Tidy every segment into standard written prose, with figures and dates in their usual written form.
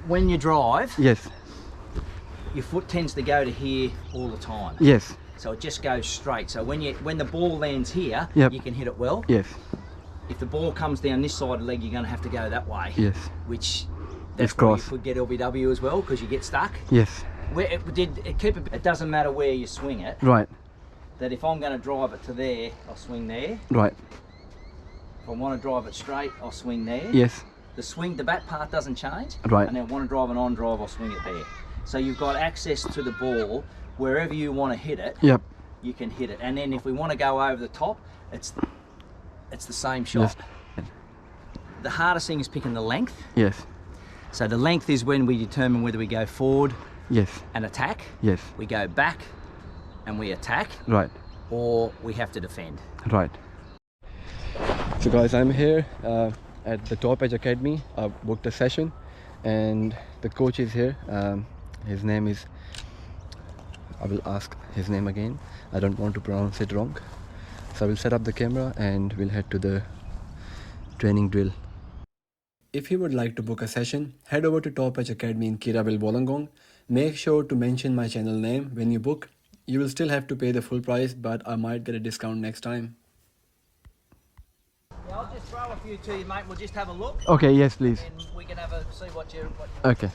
When you drive, Yes. your foot tends to go to here all the time. Yes. So it just goes straight. So when the ball lands here, Yep. you can hit it well. Yes. If the ball comes down this side of the leg, you're going to have to go that way. Yes. Which It's that's where you cross. could get LBW as well, because you get stuck. Yes. It doesn't matter where you swing it. Right. That if I'm going to drive it to there, I'll swing there. Right. If I want to drive it straight, I'll swing there. Yes. The back part doesn't change. Right. And then I want to drive an on drive, I'll swing it there. So you've got access to the ball wherever you want to hit it. Yep. You can hit it. And then if we want to go over the top, it's the same shot. Yes. The hardest thing is picking the length. Yes. So the length is when we determine whether we go forward Yes. and attack, Yes. we go back and we attack, Right. or we have to defend. Right. So guys, I'm here at the Top Edge Academy. I booked a session and the coach is here. His name is, I will ask his name again. I don't want to pronounce it wrong. So I will set up the camera and we'll head to the training drill. If you would like to book a session, head over to Top Edge Academy in Kirabel, Wollongong. Make sure to mention my channel name when you book. You will still have to pay the full price, but I might get a discount next time. Yeah, I'll just throw a few to you, mate. We'll just have a look. Okay, yes, please. And we can have a see what you. Okay.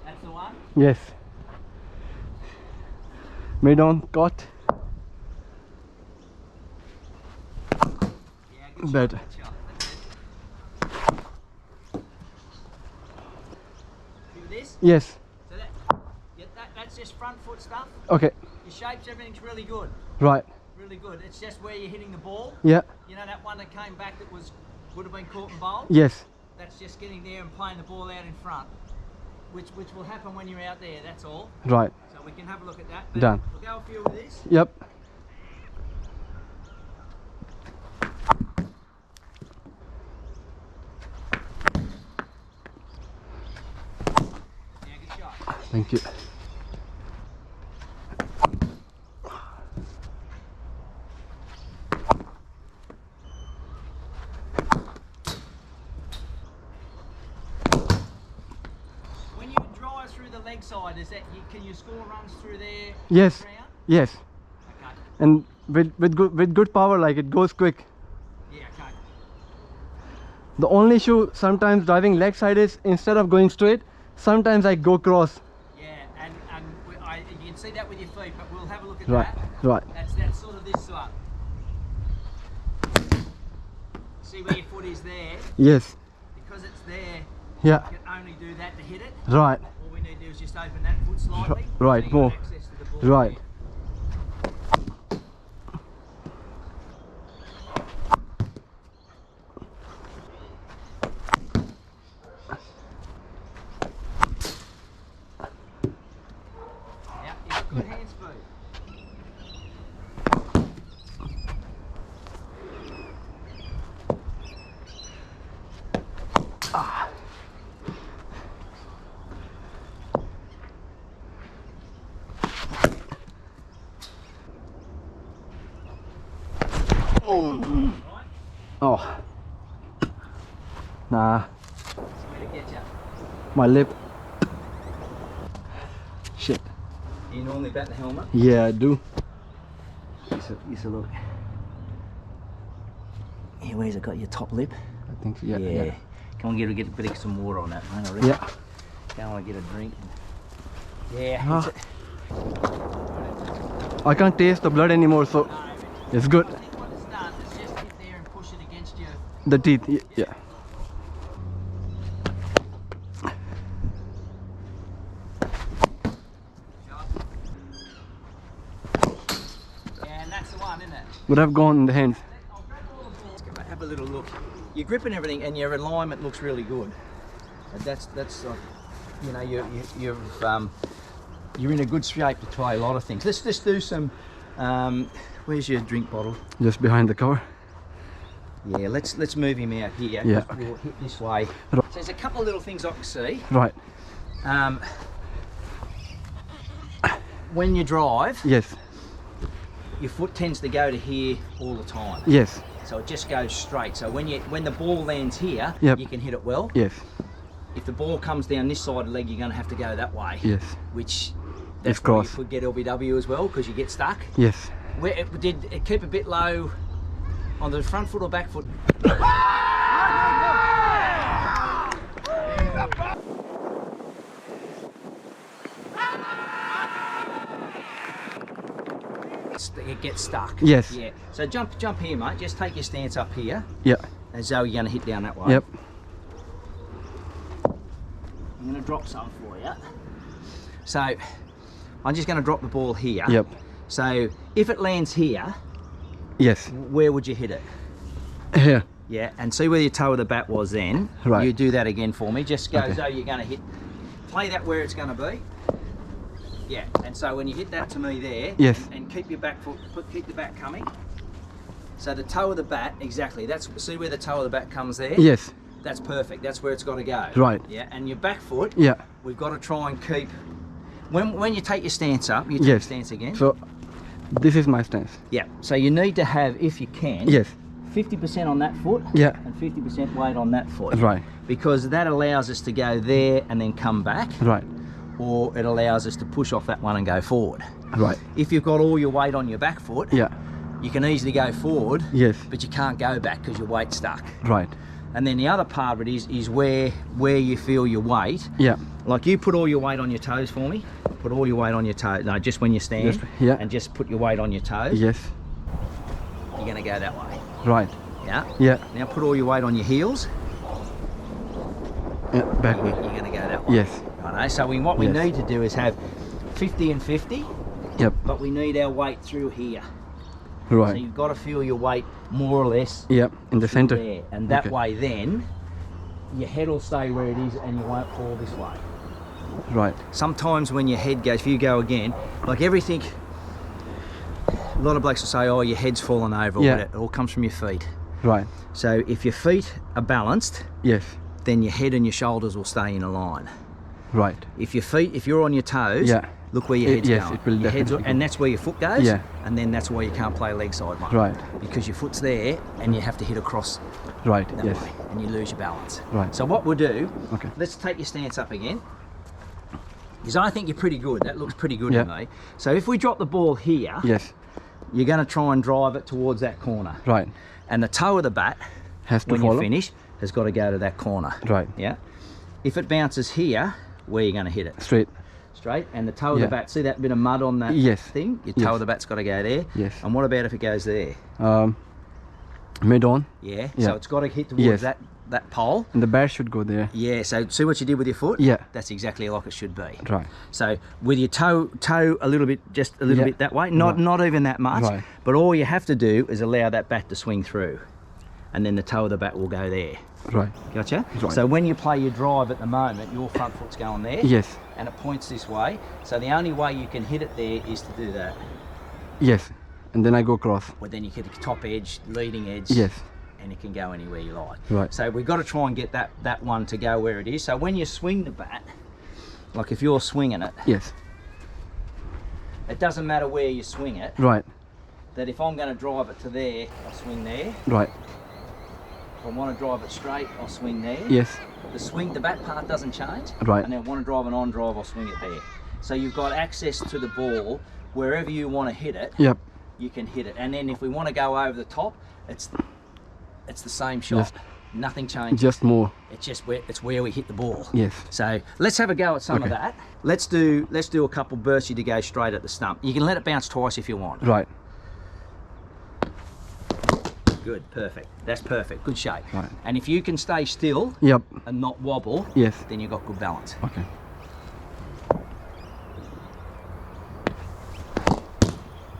That's the one. Yes. Mid on, got. Yeah, good Better. shot, good shot. See with this? Yes. So that's just front foot stuff. Okay. Your shapes, everything's really good. Right. Really good. It's just where you're hitting the ball. Yeah. You know that one that came back that would have been caught and bowled? Yes. That's just getting there and playing the ball out in front. Which will happen when you're out there, that's all. Right. So we can have a look at that. But Done. We'll go a few with this. Yep. Yeah, good shot. Thank you. When you drive through the leg side, can you score runs through there? Yes. Round? Yes. Okay. And with good power, like it goes quick. Yeah, okay. The only issue sometimes driving leg side is instead of going straight, sometimes I go cross. Yeah, and you can see that with your feet, but we'll have a look at Right. that. Right. That's sort of this one. See where your foot is there? Yes. Because it's there, Yeah. you can only do that to hit it. Right. All we need to do is just open that foot slightly. Right, so you've more. got access to the ball Right. there. Yeah, you've got good hand speed. Oh. Nah. Where to get you? My lip. Shit. Do you normally bat the helmet? Yeah, I do. Use a look. Yeah, where's it got your top lip? I think so. Yeah. Yeah. Come on, get a bit of some water on that, mate. I reckon. Yeah. Go on, get a drink. Yeah. Ah. I can't taste the blood anymore, so it's good. I think what it's done is just hit there and push it against you. The teeth. Yeah. Yeah, and that's the one, isn't it? Would have gone in the hands. Have a little look. Your grip and everything and your alignment looks really good. That's you know, you're in a good shape to try a lot of things. Let's just do some. Where's your drink bottle? Just behind the cover. Yeah, let's move him out here. Yeah. We'll hit this way. Right. So there's a couple of little things I can see. Right. When you drive, Yes. your foot tends to go to here all the time. Yes. So it just goes straight. So when the ball lands here, Yep. you can hit it well. Yes. If the ball comes down this side of the leg, you're going to have to go that way. Yes. Which It's that's where you cross. could get LBW as well, because you get stuck. Yes. Where did it keep a bit low on the front foot or back foot? It gets stuck. Yes. Yeah. So jump here, mate. Just take your stance up here, Yeah. as though you're going to hit down that way. Yep. I'm going to drop some for you. So I'm just going to drop the ball here. Yep. So if it lands here, Yes. where would you hit it? Here. Yeah, and see where your toe of the bat was then. Right. You do that again for me. Just go Okay. as though you're going to hit. Play that where it's going to be. Yeah, and so when you hit that to me there, Yes. and keep your back foot, keep the bat coming. So the toe of the bat, exactly. That's see where the toe of the bat comes there. Yes. That's perfect. That's where it's got to go. Right. Yeah, and your back foot. Yeah. We've got to try and keep. When you take your stance up, you take Yes. your stance again. So this is my stance. Yeah. So you need to have, if you can. Yes. 50% on that foot. Yeah. And 50% weight on that foot. Right. Because that allows us to go there and then come back, Right. or it allows us to push off that one and go forward. Right. If you've got all your weight on your back foot, Yeah. you can easily go forward, Yes. but you can't go back because your weight's stuck. Right. And then the other part of it is where you feel your weight. Yeah. Like you put all your weight on your toes for me. Put all your weight on your toes. No, just when you stand. Just- yeah. And just put your weight on your toes. Yes. You're going to go that way. Right. Yeah. Yeah. Now put all your weight on your heels. Yeah. You're Backward. going to go that way. Yes. Righto. So what we Yes. need to do is have 50 and 50, Yep. but we need our weight through here. So Right. you've got to feel your weight more or less Yep. In the center. there. And that Okay. way then, your head will stay where it is and you won't fall this way. Right. Sometimes when your head goes, if you go again, like everything, a lot of blokes will say, oh, your head's fallen over. Yeah. It all comes from your feet. Right. So if your feet are balanced, Yes. then your head and your shoulders will stay in a line. Right. If you're on your toes, Yeah. look where your head's Yes, going. it will Your head's, definitely and go. that's where your foot goes. Yeah. And then that's why you can't play leg side, mate. Right. Because your foot's there and you have to hit across Right. that Yes. way and you lose your balance. Right. So what we'll do, Okay. let's take your stance up again. Because I think you're pretty good. That looks pretty good Yeah. to me. So if we drop the ball here, Yes. you're going to try and drive it towards that corner. Right. And the toe of the bat, Has to when follow. you finish, has got to go to that corner. Right. Yeah. If it bounces here, where are you going to hit it? Straight. Straight. And the toe of Yeah. the bat, see that bit of mud on that Yes. thing? Your toe Yes. of the bat's got to go there. Yes. And what about if it goes there? Mid on. Yeah. Yeah. So it's got to hit towards Yes. that pole. And the bat should go there. Yeah. So see what you did with your foot? Yeah. That's exactly like it should be. Right. So with your toe a little bit, just a little Yeah. bit that way, not even that much. Right. But all you have to do is allow that bat to swing through, and then the toe of the bat will go there. Right. Gotcha? Right. So when you play your drive at the moment, your front foot's going there. Yes. And it points this way. So the only way you can hit it there is to do that. Yes. And then I go cross. Well, then you hit the top edge, leading edge. Yes. And it can go anywhere you like. Right. So we've got to try and get that one to go where it is. So when you swing the bat, like if you're swinging it, Yes. it doesn't matter where you swing it. Right. That if I'm going to drive it to there, I'll swing there. Right. If I want to drive it straight, I'll swing there. Yes. The bat part doesn't change. Right. And then I want to drive an on drive, I'll swing it there. So you've got access to the ball wherever you want to hit it. Yep. You can hit it. And then if we want to go over the top, it's the same shot. Yes. Nothing changes. Just more. It's just where we hit the ball. Yes. So let's have a go at some of Okay. that. Let's do a couple bursty to go straight at the stump. You can let it bounce twice if you want. Right. Good, perfect. That's perfect. Good shape. Right. And if you can stay still Yep. and not wobble, Yes. then you've got good balance. Okay.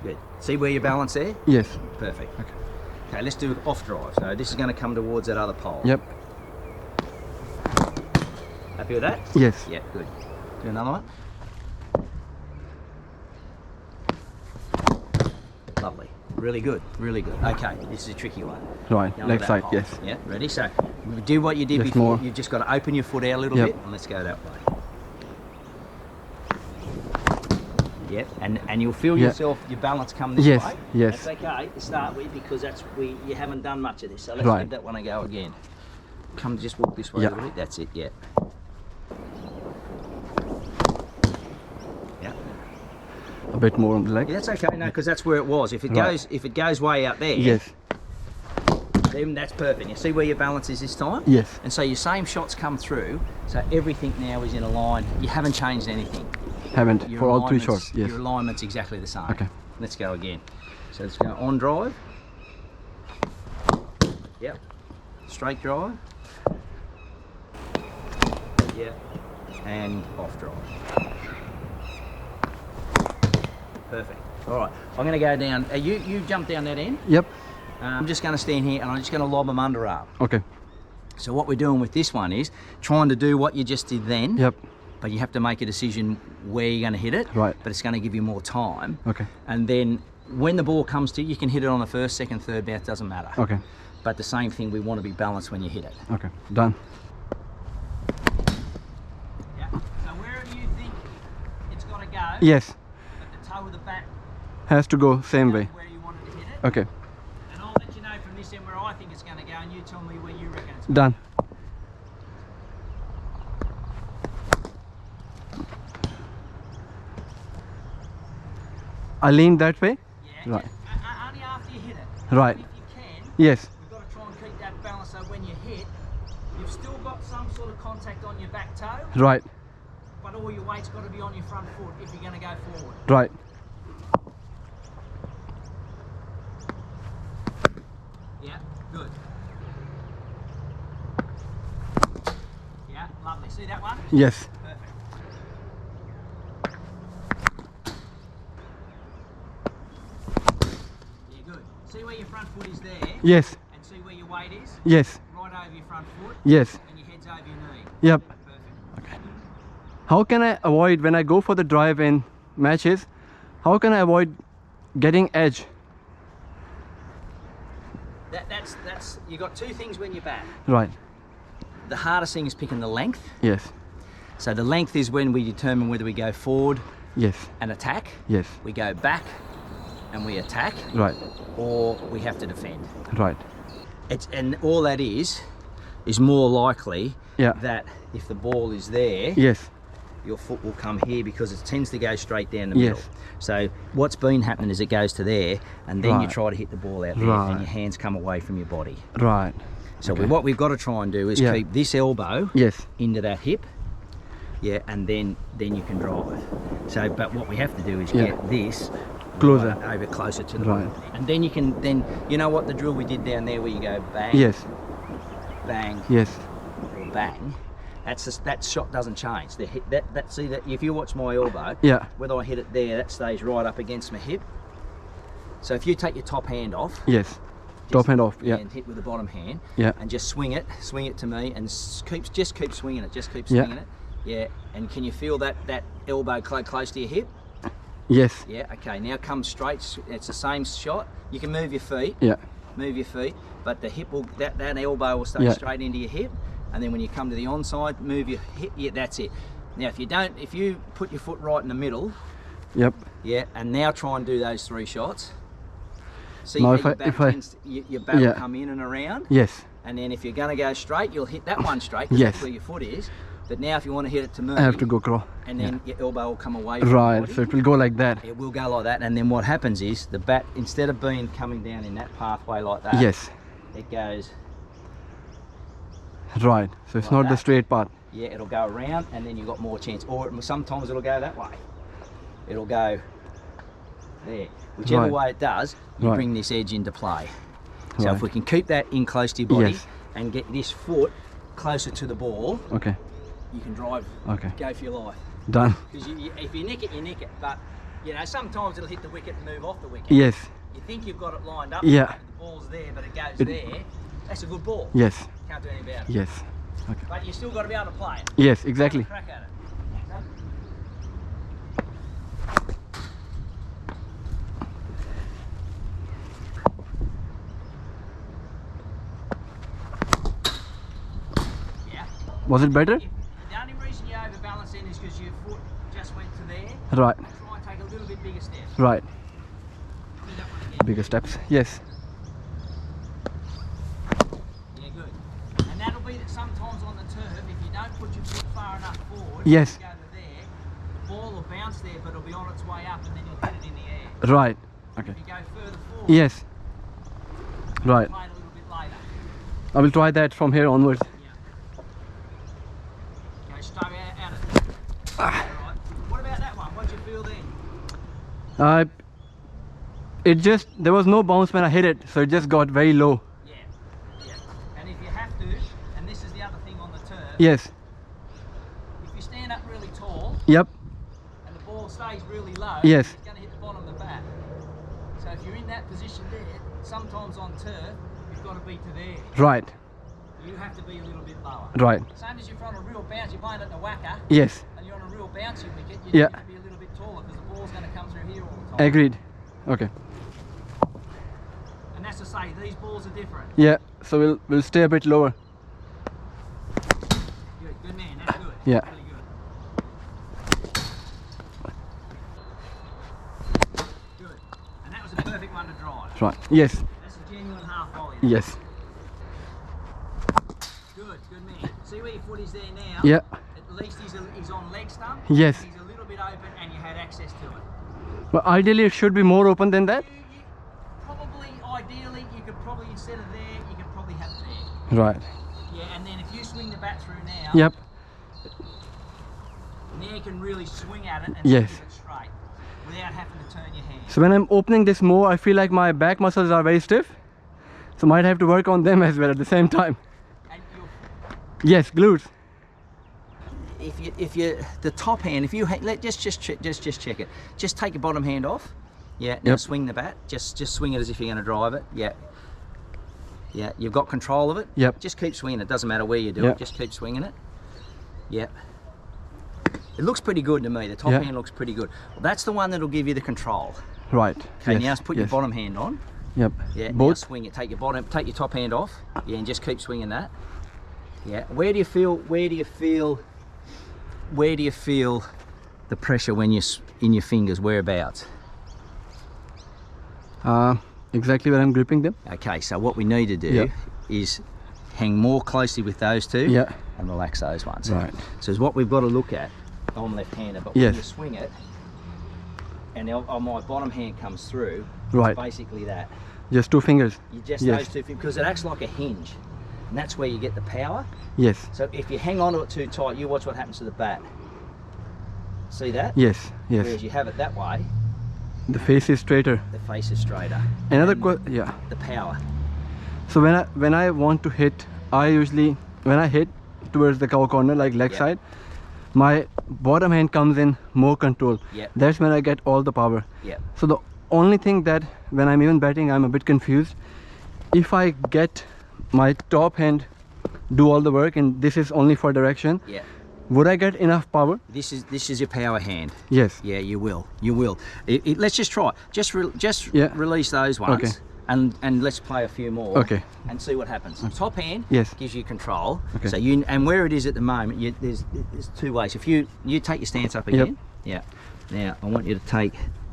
Good. See where your balance there? Yes. Perfect. Okay, let's do off drive. So this is going to come towards that other pole. Yep. Happy with that? Yes. Yeah, good. Do another one. Lovely. Really good. Really good. Okay, this is a tricky one. Right. Go on Leg that side. hole. Yes. Yeah, ready? So, do what you did Just before. more. You've just got to open your foot out a little Yep. bit, and let's go that way. Yep, and you'll feel Yeah. yourself, your balance come this Yes, way. yes. That's okay to start with because you haven't done much of this. So let's Right. give that one a go again. Come, just walk this way Yeah. a little bit. That's it. Yeah. Yeah. A bit more on the leg. Yeah, that's okay. No, because that's where it was. If it Right. goes way out there, Yes. then that's perfect. You see where your balance is this time? Yes. And so your same shots come through. So everything now is in a line. You haven't changed anything. Haven't Your for all three alignment's- shots. Yes. Your alignment's exactly the same. Okay. Let's go again. So let's go on drive. Yep. Straight drive. Yep. And off drive. Perfect. All right. I'm going to go down. You jump down that end. Yep. I'm just going to stand here and I'm just going to lob them underarm. Okay. So what we're doing with this one is trying to do what you just did then. Yep. But you have to make a decision where you're going to hit it. Right. But it's going to give you more time. Okay. And then when the ball comes to you, you can hit it on the first, second, third bounce, doesn't matter. Okay. But the same thing, we want to be balanced when you hit it. Okay. Done. Yeah. So where do you think it's got to go? Yes. But the toe of the bat Has to go same way. where you wanted to hit it. Okay. And I'll let you know from this end where I think it's going to go, and you tell me where you reckon it's going. Done. I lean that way. Yeah. Right. Just, only after you hit it. Right. And if you can, Yes. you've got to try and keep that balance so when you hit, you've still got some sort of contact on your back toe, Right. but all your weight's got to be on your front foot if you're going to go forward. Right. Yeah, good. Yeah, lovely. See that one? Yes. Perfect. Yeah, good. See where your front foot is there? Yes. And see where your weight is? Yes. Right over your front foot, Yes. and your head's over your knee. Yep. Perfect. How can I avoid when I go for the drive in matches? How can I avoid getting edge? That's you got two things when you bat. Right. The hardest thing is picking the length. Yes. So the length is when we determine whether we go forward Yes. and attack, Yes. we go back and we attack, Right. or we have to defend. Right. And all that is more likely Yeah. that if the ball is there, Yes. your foot will come here because it tends to go straight down the middle. Yes. So what's been happening is it goes to there, and then you Right. try to hit the ball out there, Right. and your hands come away from your body. Right. So Okay. what we've got to try and do is Yeah. keep this elbow Yes. into that hip, yeah, and then you can drive. So, but what we have to do is Yeah. get this Closer. right over closer to the Right. ball. And then you know what the drill we did down there where you go bang, Yes. bang, Yes. or bang. That shot doesn't change. The hit, see that if you watch my elbow, Yeah. whether I hit it there, that stays right up against my hip. So if you take your top hand off, Yes. Top hand off. Yeah. and hit with the bottom hand, Yeah. and just swing it to me, and just keep swinging it, Yeah. yeah. And can you feel that elbow close to your hip? Yes. Yeah. Okay. Now come straight. It's the same shot. You can move your feet, Yeah. but the hip will that elbow will stay Yeah. straight into your hip, and then when you come to the onside, move your hip. Yeah, that's it. Now if you put your foot right in the middle, Yep. yeah, and now try and do those three shots. See Now how if your back Yeah. will come in and around. Yes. And then if you're going to go straight, you'll hit that one straight, 'cause Yes. that's where your foot is. But now if you want to hit it to move, I have to go cross. and then your elbow will come away from Right. your So body. it will go like that. It will go like that, and then what happens is the bat, instead of coming down in that pathway like that, Yes. it goes, Right. So it's Like not the that. straight path. yeah, it'll go around, and then you've got more chance. Or sometimes it'll go that way. It'll go there. Whichever Right. way it does, you Right. bring this edge into play. So Right. if we can keep that in close to your body Yes. and get this foot closer to the ball, Okay. you can drive, Okay. go for your life. Done. Because if you nick it, you nick it. But, you know, sometimes it'll hit the wicket and move off the wicket. Yes. You think you've got it lined up, Yeah. the ball's there, but it goes It- there. That's a good ball. Yes. Can't do anything about it. Yes. Okay. But you still got to be able to play it. Yes, exactly. Have a crack at it. Yeah. Was it better? The only reason you overbalance in is because your foot just went to there. Right, Try and take a little bit bigger step. right. Do that one again. Bigger steps. Yes. Yeah, good. And that'll be that sometimes on the turf, if you don't put your foot far enough forward, Yes. you go to there, the ball will bounce there, but it'll be on its way up, and then you'll hit it in the air. Right. Okay. If you go further forward, Yes. Right. play it a little bit later. I will try that from here onwards. Yeah. Go straight out of it. Alright. What about that one? What'd you feel then? There was no bounce when I hit it, so it just got very low. Yeah. Yeah. And if you have to, and this is the other thing on the turf, Yes. if you stand up really tall Yep. and the ball stays really low, Yes. it's going to hit the bottom of the bat. So if you're in that position there, sometimes on turf, you've got to be to there. Right. You have to be a little bit lower. Right. Same as if you're on a real bounce, you're playing at the whacker, Yes. and you're on a real bouncy wicket, you Yeah. need to be a little bit taller because the ball's going to come through here all the time. Agreed. Okay. And that's to say, these balls are different. Yeah. So we'll stay a bit lower. Good, good man, that's good. Yeah. Really good. Good. And that was a perfect one to drive. Right. Yes. That's a genuine half volley. Yes. Good, good man. See where your foot is there now? Yeah. At least he's on leg stump. Yes. He's a little bit open and you had access to it. But ideally, it should be more open than that. Ideally, you could probably, instead of there, you could probably have there. Right. Yeah, and then if you swing the bat through now, Yep. now you can really swing at it and Yes. keep it straight without having to turn your hand. So when I'm opening this more, I feel like my back muscles are very stiff. So might have to work on them as well at the same time. And Yes, glutes. if you the top hand, if you just check it. Just take your bottom hand off. Yeah. Now Yep. swing the bat. Just swing it as if you're going to drive it. Yeah. Yeah. You've got control of it. Yep. Just keep swinging it. Doesn't matter where you do Yep. it. Just keep swinging it. Yep. It looks pretty good to me. The top Yeah. hand looks pretty good. Well, that's the one that'll give you the control. Right. Okay. Yes. Now put your yes. bottom hand on. Yep. Yeah. Now Both. swing it. Take your top hand off. Yeah, and just keep swinging that. Yeah. Where do you feel the pressure when you're in your fingers? Whereabouts? Exactly where I'm gripping them. Okay. So what we need to do Yep. is hang more closely with those two. Yeah. And relax those ones. Right. So is what we've got to look at. I'm left-hander, but when Yes. you swing it, and my bottom hand comes through, Right. it's basically that. Just two fingers. You just Yes. those two things, because it acts like a hinge, and that's where you get the power. Yes. So if you hang on to it too tight, you watch what happens to the bat. See that? Yes. Whereas Yes. you have it that way, The face is straighter. the face is straighter. Another And yeah. the power. So when I want to hit, when I hit towards the cow corner, like leg Yep. side, my bottom hand comes in more control. Yep. That's when I get all the power. Yeah. So the only thing that when I'm even batting, I'm a bit confused. If I get my top hand do all the work and this is only for direction, Yeah. would I get enough power? This is your power hand. Yes. Yeah, you will. You will. Let's just try it. Just Yeah. release those ones. Okay. And let's play a few more. Okay. And see what happens. Top hand Yes. gives you control. Okay. So and where it is at the moment, there's two ways. If you take your stance up again. Yep. Yeah. Now I want you to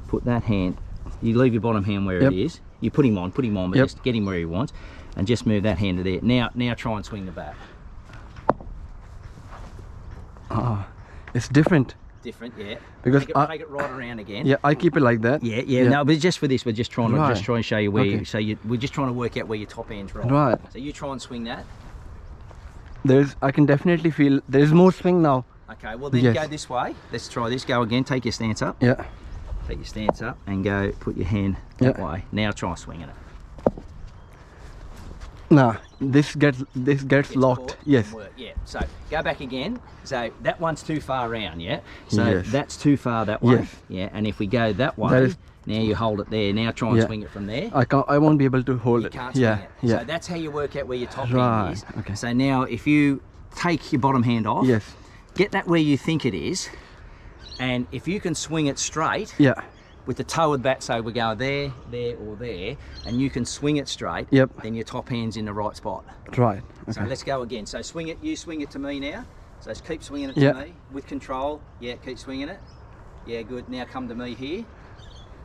put that hand. You leave your bottom hand where Yep. it is. You put him on, but Yep. just get him where he wants, and just move that hand to there. Now try and swing the bat. It's different. Different, yeah. Because take it right around again. Yeah, I keep it like that. Yeah. No, but just for this, we're just trying to Right. show you where. Okay. We're just trying to work out where your top hand's right. Right. So you try and swing that. I can definitely feel there's more swing now. Okay. Well, then Yes. go this way. Let's try this. Go again. Take your stance up. Yeah. Take your stance up and go. Put your hand that Yeah. way. Now try swinging it. Nah, this gets Gets locked. caught, Yes. doesn't work. Yeah. So go back again. So that one's too far round. Yeah. So Yes. that's too far that way. Yes. Yeah. And if we go that way, That is- now you hold it there. Now try and Yeah. swing it from there. I won't be able to hold You it. can't swing Yeah. it. Yeah. So that's how you work out where your top Right, hand is. okay. So now if you take your bottom hand off. Yes. Get that where you think it is, and if you can swing it straight. Yeah. With the toe of the bat, so we go there, there, or there, and you can swing it straight. Yep. Then your top hand's in the right spot. Right. Okay. So let's go again. So swing it. You swing it to me now. So just keep swinging it to Yeah. me with control. Yeah, keep swinging it. Yeah, good. Now come to me here.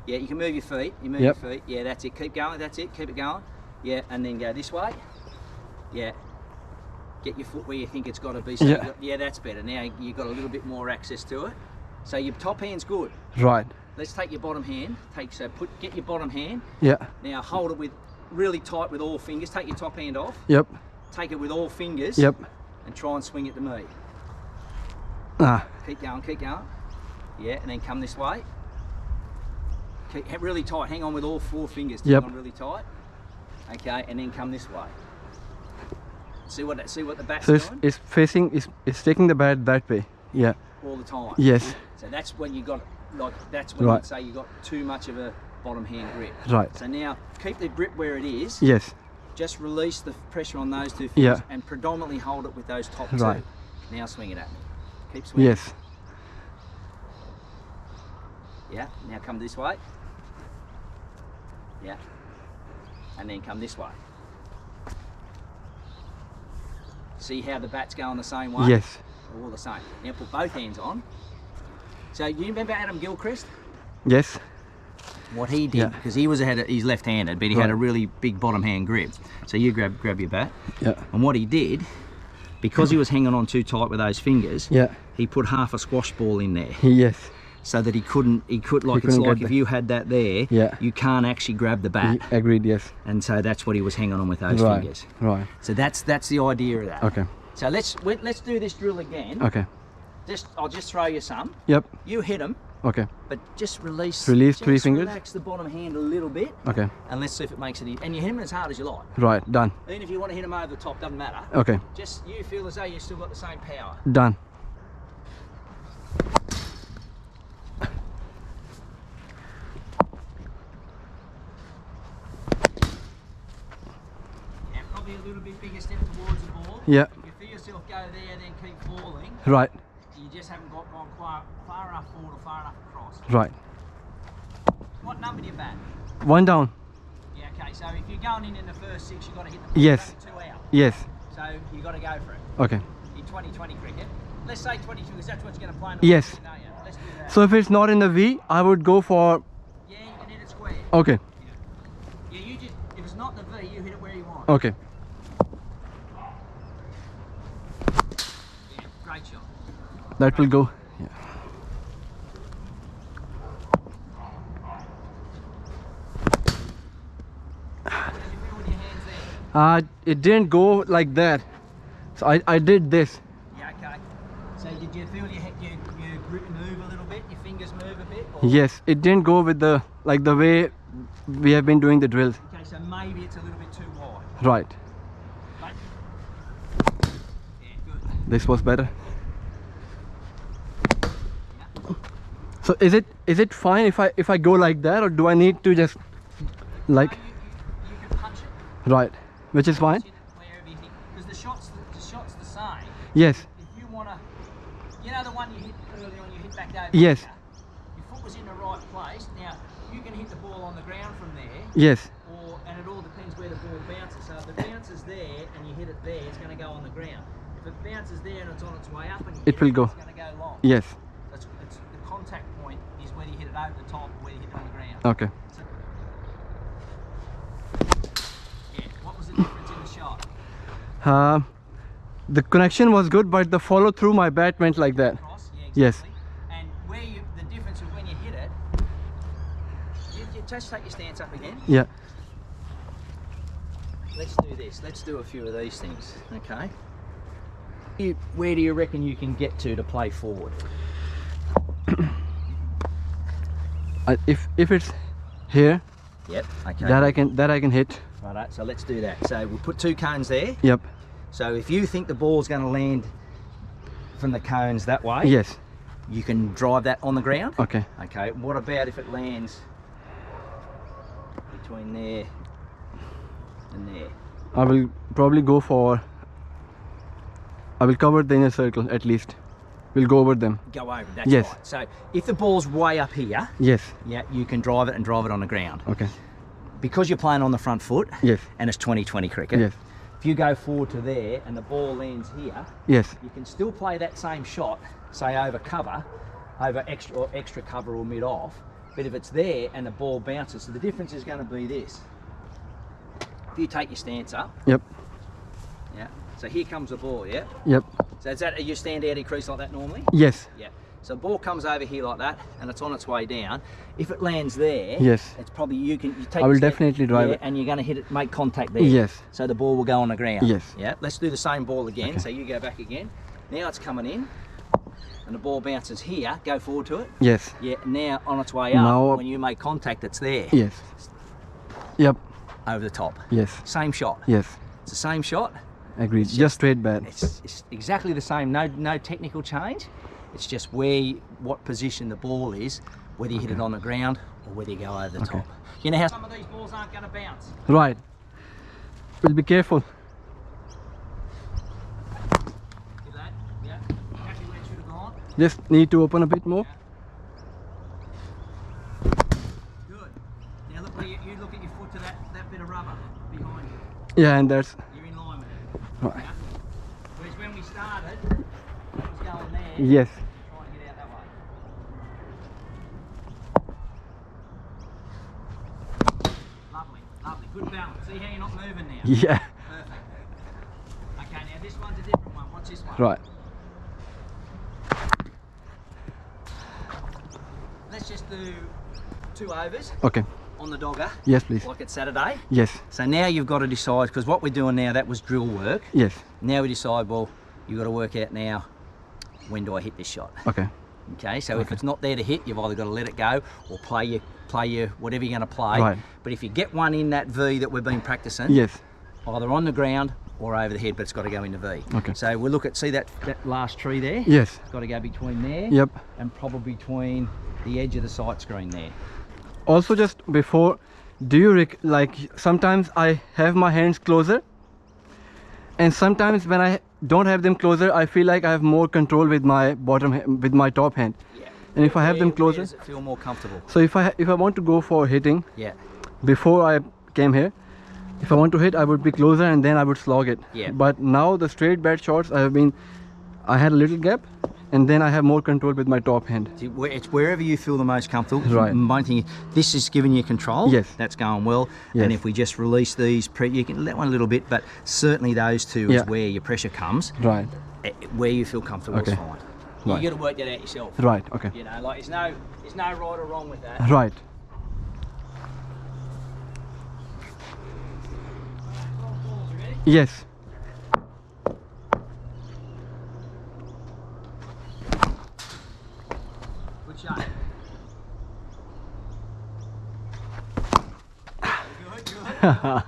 Yeah, you can move your feet. You move Yep. your feet. Yeah, that's it. Keep going. That's it. Keep it going. Yeah, and then go this way. Yeah. Get your foot where you think it's got to be. So Yeah. Yeah, that's better. Now you've got a little bit more access to it. So your top hand's good. Right. Let's take your bottom hand. Get your bottom hand. Yeah. Now hold it with really tight with all fingers. Take your top hand off. Yep. Take it with all fingers. Yep. And try and swing it to me. Ah. Keep going, keep going. Yeah, and then come this way. Keep really tight. Hang on with all 4 fingers. Hang Yep. on really tight. Okay, and then come this way. See what the bat's So it's, doing it's facing. It's taking the bat that way. Yeah. all the time. Yes. So that's when you got that's when Right. you'd say you got too much of a bottom hand grip. Right. So now keep the grip where it is. Yes. Just release the pressure on those 2 fingers Yeah. and predominantly hold it with those top 2. Right. Now swing it at me. Keep swinging. Yes. Yeah. Now come this way. Yeah. And then come this way. See how the bat's going the same way? Yes. All the same. Now put both hands on. So you remember Adam Gilchrist? Yes. What he did, Yeah. because he's left-handed, but he had a really big bottom hand grip. So you grab your bat. Yeah. And what he did, because he was hanging on too tight with those fingers, Yeah. he put half a squash ball in there. Yes. So that he could it's couldn't like get if the- you had that there, Yeah. you can't actually grab the bat. Agreed. Yes. And so that's what he was hanging on with those Right. fingers. Right. So that's the idea of that. Okay. So let's do this drill again. Okay. I'll just throw you some. Yep. You hit them, Okay. but just release. Release just 3 fingers? Relax the bottom hand a little bit, Okay. and let's see if it makes it. And you hit them as hard as you like. Right. Done. Even if you want to hit them over the top, doesn't matter. Okay. Just you feel as though you've still got the same power. Done. Yeah, probably a little bit bigger step towards the ball. Yeah. If you feel yourself go there, then keep falling. Right. You just haven't gone far enough forward or far enough across. Right. What number do you bat? 1 down. Yeah, okay. So if you're going in the first 6, you've got to hit the ball. Yes. 2 out. Yes. So you've got to go for it. Okay. In 2020 cricket. Let's say 22 because that's what you're going to play in Yes. don't you? Let's do that. So if it's not in the V, I would go for. Yeah, you can hit it square. Okay. Yeah, you just, if it's not the V, you hit it where you want. Okay. Yeah, great shot. That will go. Yeah. What did you feel with your hands there? It didn't go like that. So I did this. Yeah, okay. So did you feel your grip move a little bit? Your fingers move a bit? Or? Yes. It didn't go with the way we have been doing the drills. Okay, so maybe it's a little bit too wide. Right. But, yeah, good. This was better. Yeah. So is it fine if I go like that, or do I need to just like You can punch it. right, which is fine? Punch it wherever you think. Because the shot's the same. Yes. If you want to, you know the one you hit early on, you hit back over Yes. here? Your foot was in the right place. Now, you can hit the ball on the ground from there, Yes. and it all depends where the ball bounces. So if it bounces there and you hit it there, it's going to go on the ground. If it bounces there and it's on its way up and you It hit will it, go. it's going to go long. Yes. It's the contact point is whether you hit it over the top or whether you hit it on the ground. Okay. So, yeah, what was the difference in the shot? The connection was good, but the follow through my bat went like that. Cross, yeah, Yes. exactly. And the difference is when you hit it, you just take your stance up again. Yeah. Let's do this. Let's do a few of these things, okay? Where do you reckon you can get to play forward? If it's here, Yep. Okay. that I can hit. Right. So let's do that. So we'll put 2 cones there. Yep. So if you think the ball's going to land from the cones that way, Yes. you can drive that on the ground. Okay. Okay. What about if it lands between there and there? I will probably go for I will cover the inner circle at least. We'll go over them. Go over, that's Yes. right. So if the ball's way up here, Yes. yeah, you can drive it and drive it on the ground. Okay. Because you're playing on the front foot, Yes. and it's 20-20 cricket, Yes. if you go forward to there and the ball lands here, Yes. you can still play that same shot, say over cover, over extra cover or mid off, but if it's there and the ball bounces, so the difference is going to be this. If you take your stance up, Yep. yeah, so here comes the ball, yeah? Yep. So is that, you stand out in crease like that normally? Yes. Yeah. So the ball comes over here like that, and it's on its way down. If it lands there, Yes. it's probably you take. I will your step, definitely drive it. and you're going to hit it, make contact there. Yes. So the ball will go on the ground. Yes. Yeah. Let's do the same ball again. Okay. So you go back again. Now it's coming in, and the ball bounces here. Go forward to it. Yes. Yeah. Now on its way up, Now- when you make contact, it's there. Yes. Yep. Over the top. Yes. Same shot. Yes. It's the same shot. Agreed. Just straight bat. It's exactly the same. No technical change. It's just what position the ball is, whether you hit it on the ground or whether you go over the top. You know how some of these balls aren't going to bounce. Right. We'll be careful. See that? Yeah. Exactly where it should have gone. Just need to open a bit more. Good. Now look where you look at your foot to that bit of rubber behind you. Yeah, and that's You're in line with it. right. Yeah? Whereas when we started, it was going there. Yes. Try and get out that way. Lovely, lovely. Good balance. See how you're not moving now? Yeah. Perfect. Okay, now this one's a different one. Watch this one. Right. Let's just do 2 overs Okay. on the dogger, Yes, please. like it's Saturday. Yes. So now you've got to decide, because what we're doing now, that was drill work. Yes. Now we decide, well, you've got to work out now, when do I hit this shot? Okay. Okay, so if it's not there to hit, you've either got to let it go or play your whatever you're going to play. Right. But if you get one in that V that we've been practicing, Yes. either on the ground or over the head, but it's got to go in the V. Okay. So we'll look at, see that last tree there? Yes. It's got to go between there Yep. and probably between the edge of the sight screen there. Also, just before, do you like sometimes I have my hands closer, and sometimes when I don't have them closer, I feel like I have more control with my with my top hand. Yeah. And if I have them Where closer, does it feel more comfortable? so if I want to go for hitting, Yeah. before I came here, if I want to hit, I would be closer and then I would slog it. Yeah. But now the straight bat shots, I had a little gap, and then I have more control with my top hand. See, it's wherever you feel the most comfortable. Right. Main thing is, this is giving you control. Yes. That's going well. Yes. And if we just release these, you can let one a little bit, but certainly those two Yeah. is where your pressure comes. Right. Where you feel comfortable is Okay. fine. Right. You got to work that out yourself. Right. Okay. You know, like there's no right or wrong with that. Right. You ready? Yes. Good shot. Good, good.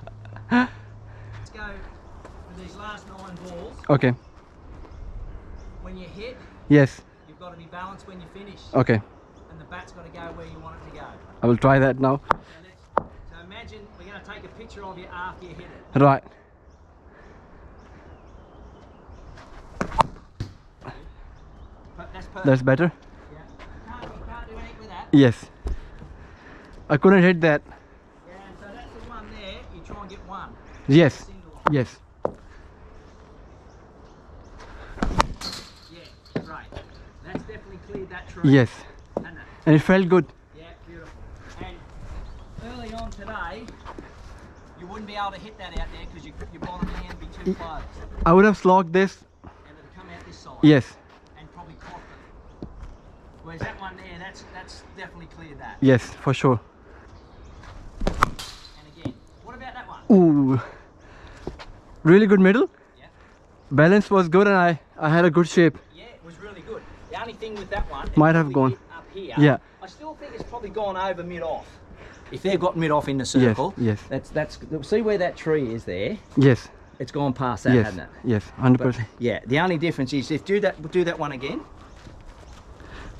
Let's go with these last 9 balls. Okay. When you hit, Yes. you've got to be balanced when you finish. Okay. And the bat's got to go where you want it to go. I will try that now. So imagine we're going to take a picture of you after you hit it. Right. That's perfect. That's better. Yeah. You can't do anything with that. Yes. I couldn't hit that. Yeah, so that's the one there. You try and get one. Yes. Single one. Yes. Yeah, right. That's definitely cleared that tree. Yes. Hasn't it? And it felt good. Yeah, beautiful. And early on today, you wouldn't be able to hit that out there because your bottom hand would be too close. I would have slogged this. And it'd come out this side. Yes. And probably clock it. Whereas that one there, that's definitely cleared that. Yes, for sure. And again, what about that one? Ooh. Really good middle. Yeah. Balance was good, and I had a good shape. Yeah, it was really good. The only thing with that one, it Might have probably gone. hit up here. Yeah. I still think it's probably gone over mid-off. If they've got mid-off in the circle, Yes. that's see where that tree is there. Yes. It's gone past that, Yes. hasn't it? Yes. But 100%. yeah, the only difference is if do that one again.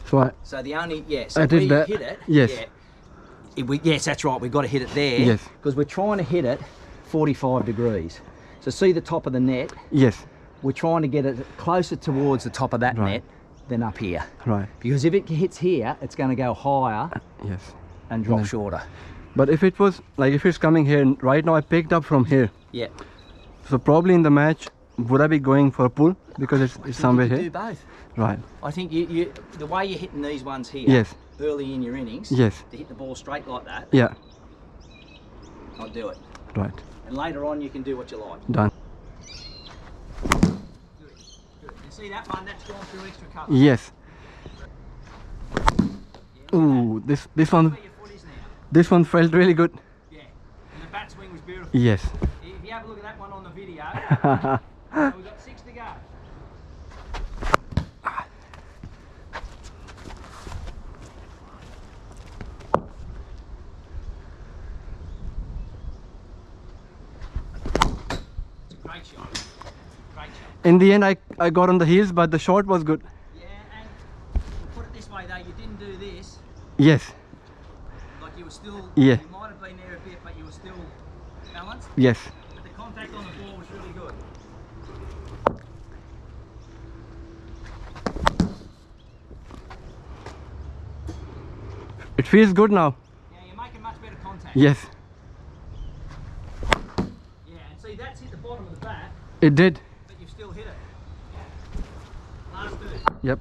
So So the only so I did where that. you hit it. Yes. Yeah, yes, that's right. We've got to hit it there. Yes. Because we're trying to hit it 45 degrees. So see the top of the net. yes. we're trying to get it closer towards the top of that Right. net than up here. Right. Because if it hits here, it's going to go higher Yes. and drop then- shorter. But if it was like if it's coming here, and right now I picked up from here, Yeah. so probably in the match, would I be going for a pull because it's somewhere you could here? do both. Right. I think the way you're hitting these ones here Yes. early in your innings, Yes. to hit the ball straight like that, Yeah. I'll do it. Right. And later on, you can do what you like. Done. Good. Good. You see that one? That's gone through extra cover. Yes. Yeah, Ooh, this one where your foot is now. one felt really good. Yeah. And the bat swing was beautiful. Yes. If you have a look at that one on the video, so we've got 6 to go. It's a great shot. Great shot. In the end, I got on the heels, but the shot was good. Yeah, and we'll put it this way though, you didn't do this, Yes. like you were still, Yeah. you might have been there a bit, but you were still balanced. Yes. But the contact on the ball was really good. It feels good now. Yeah, you're making much better contact. Yes. Yeah, and see that's hit the bottom of the bat, It did. but you've still hit it. Last two. Yep.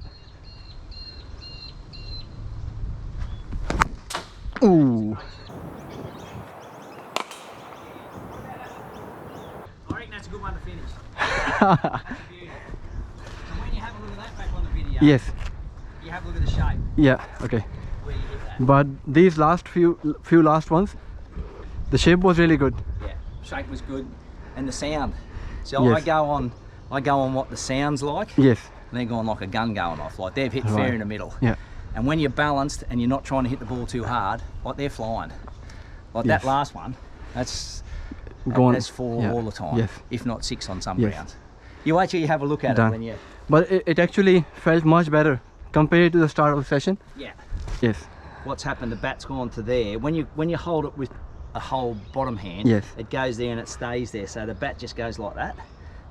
Ooh. I reckon that's a good one to finish. That's a beauty. So when you have a look at that back on the video, Yes. you have a look at the shape Yeah. Okay. where you hit that. But these last few last ones, the shape was really good. Yeah, shape was good, and the sound. So Yes. I go on what the sound's like. Yes. And they're going like a gun going off, like they've hit fair Right. in the middle. Yeah. And when you're balanced and you're not trying to hit the ball too hard, like they're flying. Like Yes. that last one, that's Going. that's 4 yeah. all the time, Yes. if not 6 on some Yes. grounds. You wait till you have a look at Done. it when you, But it actually felt much better compared to the start of the session. yeah. Yes. What's happened, the bat's gone to there. When you hold it with a whole bottom hand, Yes. it goes there and it stays there. So the bat just goes like that.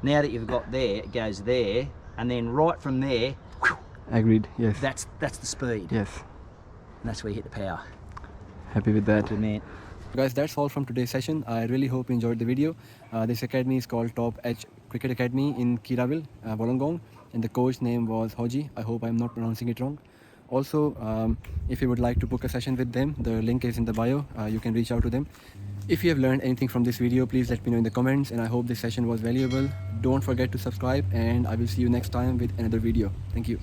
Now that you've got there, it goes there, and then right from there, Agreed. Yes. that's the speed. Yes. And that's where you hit the power. Happy with that. Good man. Guys, that's all from today's session. I really hope you enjoyed the video. This academy is called Top Edge Cricket Academy in Kirawil, Wollongong, and the coach name was Hoji. I hope I'm not pronouncing it wrong. Also, if you would like to book a session with them, the link is in the bio. You can reach out to them. If you have learned anything from this video, please let me know in the comments, and I hope this session was valuable. Don't forget to subscribe, and I will see you next time with another video. Thank you.